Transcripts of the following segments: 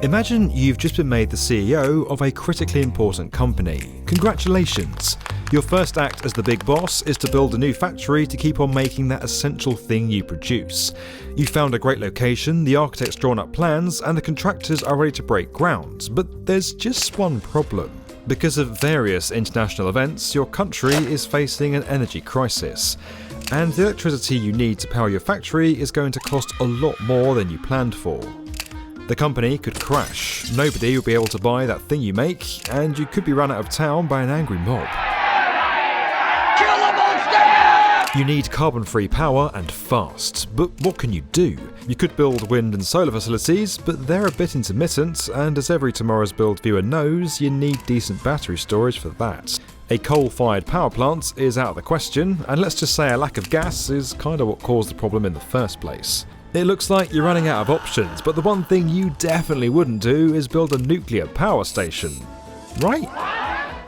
Imagine you've just been made the CEO of a critically important company. Congratulations! Your first act as the big boss is to build a new factory to keep on making that essential thing you produce. You found a great location, the architect's drawn up plans, and the contractors are ready to break ground. But there's just one problem. Because of various international events, your country is facing an energy crisis. And the electricity you need to power your factory is going to cost a lot more than you planned for. The company could crash, nobody will be able to buy that thing you make, and you could be run out of town by an angry mob. Kill the monster! You need carbon-free power and fast, but what can you do? You could build wind and solar facilities, but they're a bit intermittent, and as every Tomorrow's Build viewer knows, you need decent battery storage for that. A coal-fired power plant is out of the question, and let's just say a lack of gas is kind of what caused the problem in the first place. It looks like you're running out of options, but the one thing you definitely wouldn't do is build a nuclear power station. Right?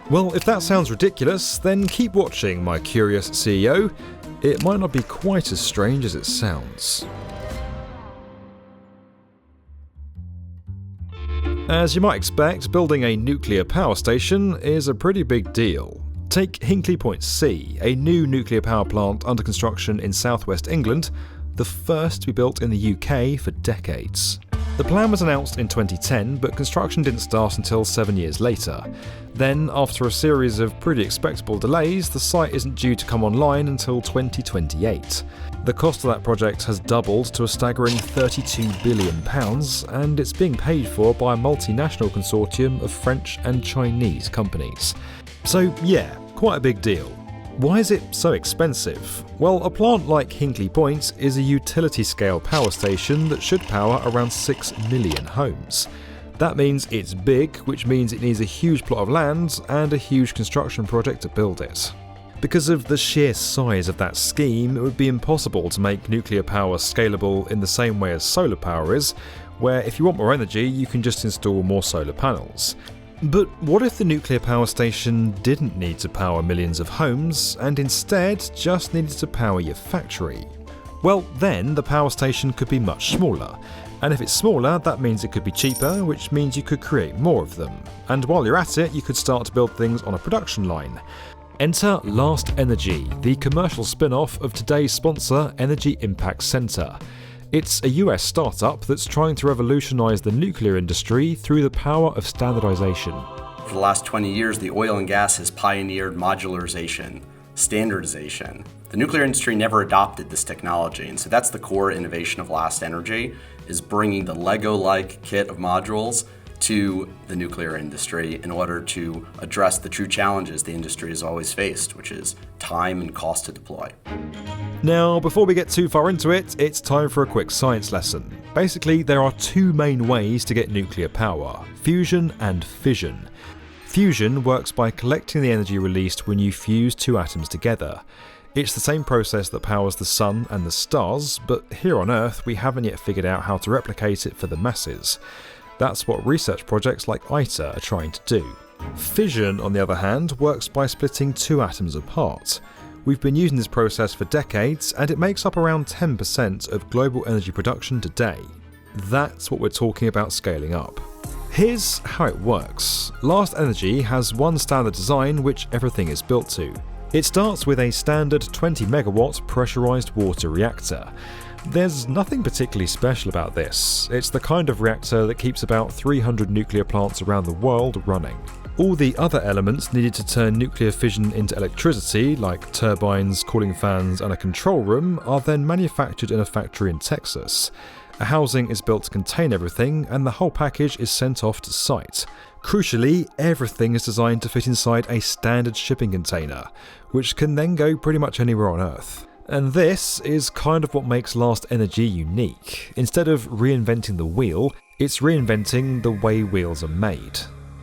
Well, if that sounds ridiculous, then keep watching, my curious CEO. It might not be quite as strange as it sounds. As you might expect, building a nuclear power station is a pretty big deal. Take Hinkley Point C, a new nuclear power plant under construction in southwest England, the first to be built in the UK for decades. The plan was announced in 2010, but construction didn't start until 7 years later. Then, after a series of pretty expectable delays, the site isn't due to come online until 2028. The cost of that project has doubled to a staggering £32 billion, and it's being paid for by a multinational consortium of French and Chinese companies. So yeah, quite a big deal. Why is it so expensive? Well, a plant like Hinkley Point is a utility-scale power station that should power around 6 million homes. That means it's big, which means it needs a huge plot of land and a huge construction project to build it. Because of the sheer size of that scheme, it would be impossible to make nuclear power scalable in the same way as solar power is, where if you want more energy, you can just install more solar panels. But what if the nuclear power station didn't need to power millions of homes, and instead just needed to power your factory? Well, then the power station could be much smaller. And if it's smaller, that means it could be cheaper, which means you could create more of them. And while you're at it, you could start to build things on a production line. Enter Last Energy, the commercial spin-off of today's sponsor, Energy Impact Center. It's a US startup that's trying to revolutionise the nuclear industry through the power of standardization. For the last 20 years, the oil and gas has pioneered modularization, standardization. The nuclear industry never adopted this technology, and so that's the core innovation of Last Energy, is bringing the Lego-like kit of modules to the nuclear industry in order to address the true challenges the industry has always faced, which is time and cost to deploy. Now, before we get too far into it, it's time for a quick science lesson. Basically, there are two main ways to get nuclear power: fusion and fission. Fusion works by collecting the energy released when you fuse two atoms together. It's the same process that powers the sun and the stars, but here on Earth we haven't yet figured out how to replicate it for the masses. That's what research projects like ITER are trying to do. Fission, on the other hand, works by splitting two atoms apart. We've been using this process for decades, and it makes up around 10% of global energy production today. That's what we're talking about scaling up. Here's how it works. Last Energy has one standard design which everything is built to. It starts with a standard 20 megawatt pressurized water reactor. There's nothing particularly special about this. It's the kind of reactor that keeps about 300 nuclear plants around the world running. All the other elements needed to turn nuclear fission into electricity, like turbines, cooling fans, and a control room, are then manufactured in a factory in Texas. A housing is built to contain everything, and the whole package is sent off to site. Crucially, everything is designed to fit inside a standard shipping container, which can then go pretty much anywhere on Earth. And this is kind of what makes Last Energy unique. Instead of reinventing the wheel, it's reinventing the way wheels are made.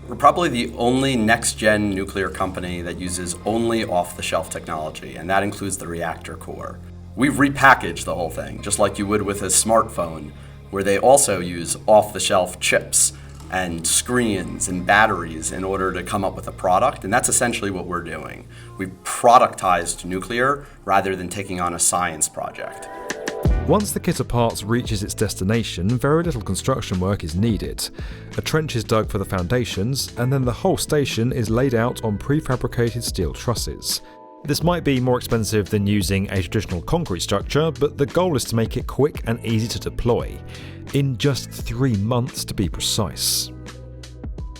We're probably the only next-gen nuclear company that uses only off-the-shelf technology, and that includes the reactor core. We've repackaged the whole thing, just like you would with a smartphone, where they also use off-the-shelf chips and screens and batteries in order to come up with a product, and that's essentially what we're doing. We've productized nuclear rather than taking on a science project. Once the kit of parts reaches its destination, very little construction work is needed. A trench is dug for the foundations, and then the whole station is laid out on prefabricated steel trusses. This might be more expensive than using a traditional concrete structure, but the goal is to make it quick and easy to deploy, in just 3 months to be precise.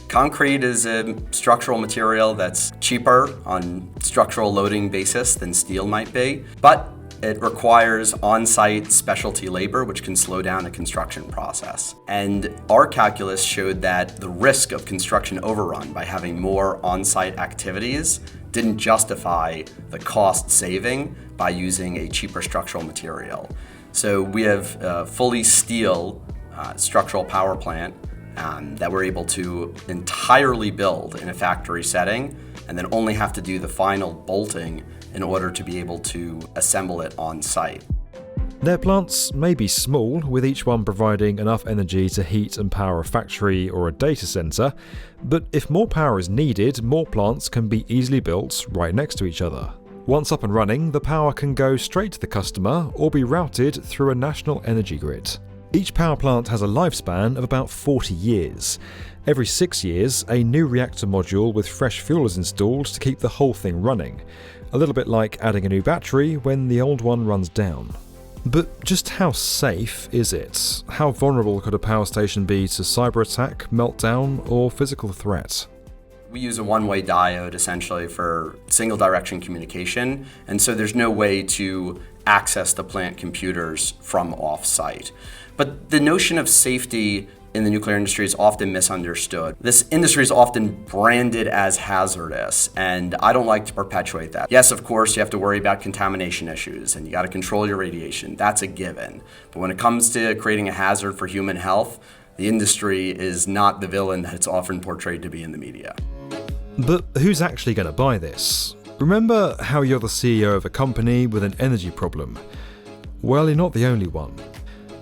Concrete is a structural material that's cheaper on structural loading basis than steel might be, but it requires on-site specialty labor, which can slow down the construction process. And our calculus showed that the risk of construction overrun by having more on-site activities didn't justify the cost saving by using a cheaper structural material. So we have a fully steel structural power plant that we're able to entirely build in a factory setting, and then only have to do the final bolting in order to be able to assemble it on site. Their plants may be small, with each one providing enough energy to heat and power a factory or a data center, but if more power is needed, more plants can be easily built right next to each other. Once up and running, the power can go straight to the customer or be routed through a national energy grid. Each power plant has a lifespan of about 40 years. Every 6 years, a new reactor module with fresh fuel is installed to keep the whole thing running. A little bit like adding a new battery when the old one runs down. But just how safe is it? How vulnerable could a power station be to cyber attack, meltdown, or physical threat? We use a one-way diode essentially for single direction communication, and so there's no way to access the plant computers from off-site. But the notion of safety in the nuclear industry is often misunderstood. This industry is often branded as hazardous, and I don't like to perpetuate that. Yes, of course, you have to worry about contamination issues, and you got to control your radiation. That's a given. But when it comes to creating a hazard for human health, the industry is not the villain that it's often portrayed to be in the media. But who's actually going to buy this? Remember how you're the CEO of a company with an energy problem? Well, you're not the only one.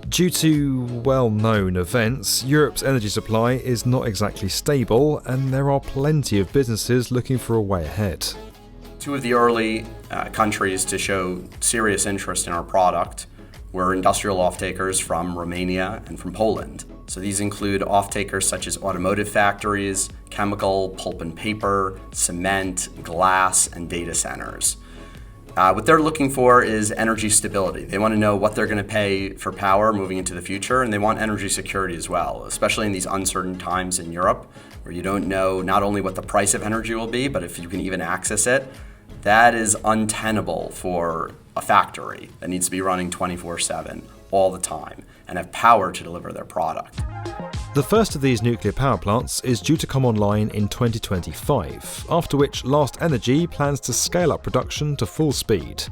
Due to well-known events, Europe's energy supply is not exactly stable, and there are plenty of businesses looking for a way ahead. Two of the early countries to show serious interest in our product were industrial off-takers from Romania and from Poland. So these include off-takers such as automotive factories, chemical, pulp and paper, cement, glass, and data centers. What they're looking for is energy stability. They want to know what they're going to pay for power moving into the future, and they want energy security as well, especially in these uncertain times in Europe, where you don't know not only what the price of energy will be, but if you can even access it. That is untenable for a factory that needs to be running 24/7 all the time and have power to deliver their product. The first of these nuclear power plants is due to come online in 2025, after which Last Energy plans to scale up production to full speed.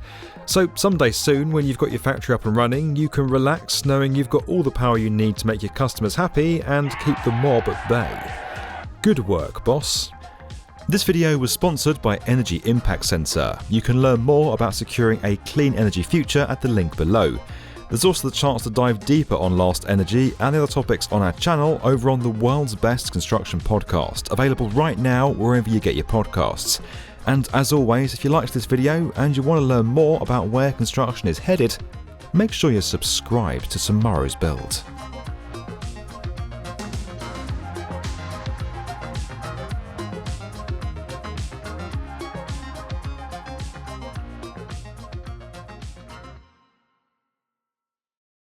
So someday soon, when you've got your factory up and running, you can relax knowing you've got all the power you need to make your customers happy and keep the mob at bay. Good work, boss. This video was sponsored by Energy Impact Center. You can learn more about securing a clean energy future at the link below. There's also the chance to dive deeper on Last Energy and the other topics on our channel over on the World's Best Construction Podcast, available right now wherever you get your podcasts. And as always, if you liked this video and you want to learn more about where construction is headed, make sure you're subscribed to tomorrow's build.